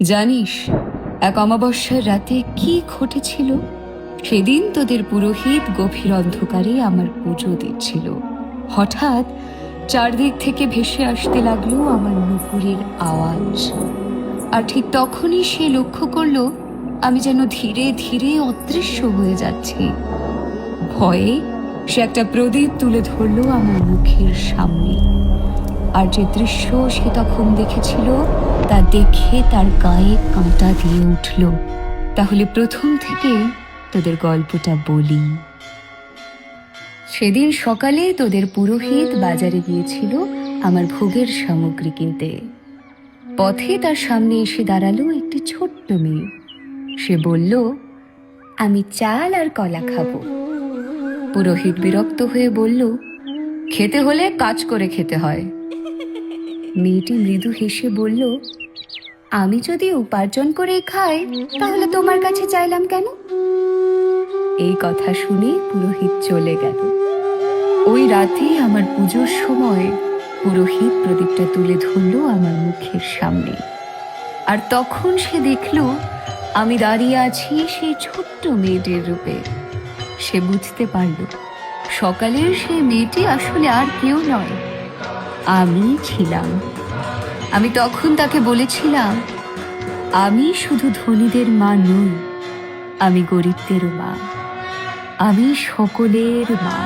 জানিস এক অমাবস্যার রাতে কি ঘটেছিল? সেদিন তোদের পুরোহিত গভীর অন্ধকারে আমার পুজো দিচ্ছিল। হঠাৎ চারদিক থেকে ভেসে আসতে লাগলো আমার নুপুরের আওয়াজ। আর ঠিক তখনই সে লক্ষ্য করলো আমি যেন ধীরে ধীরে অদৃশ্য হয়ে যাচ্ছি। ভয়ে সে একটা প্রদীপ তুলে ধরলো আমার মুখের সামনে। আর যে দৃশ্য সে তখন দেখেছিল তা দেখে তার গায়ে কাঁটা দিয়ে উঠল। তাহলে প্রথম থেকে তোদের গল্পটা বলি। সেদিন সকালে তোদের পুরোহিত বাজারে গিয়েছিল আমার ভোগের সামগ্রী কিনতে। পথে তার সামনে এসে দাঁড়ালো একটি ছোট্ট মেয়ে। সে বলল, আমি চাল আর কলা খাবো। পুরোহিত বিরক্ত হয়ে বলল, খেতে হলে কাজ করে খেতে হয়। মেয়েটি মৃদু হেসে বলল, আমি যদি উপার্জন করে খাই তাহলে তোমার কাছে চাইলাম কেন? এই কথা শুনে পুরোহিত চলে গেল। ওই রাতে আমার পুজোর সময় পুরোহিত প্রদীপটা তুলে ধরল আমার মুখের সামনে। আর তখন সে দেখল আমি দাঁড়িয়ে আছি সেই ছোট্ট মেয়েটির রূপে। সে বুঝতে পারল সকালের সেই মেয়েটি আসলে আর কেউ নয়, আমি ছিলাম। আমি তখন তাকে বলেছিলাম, আমি শুধু ধনীদের মা নই, আমি গরিবদেরও মা, আমি সকলের মা।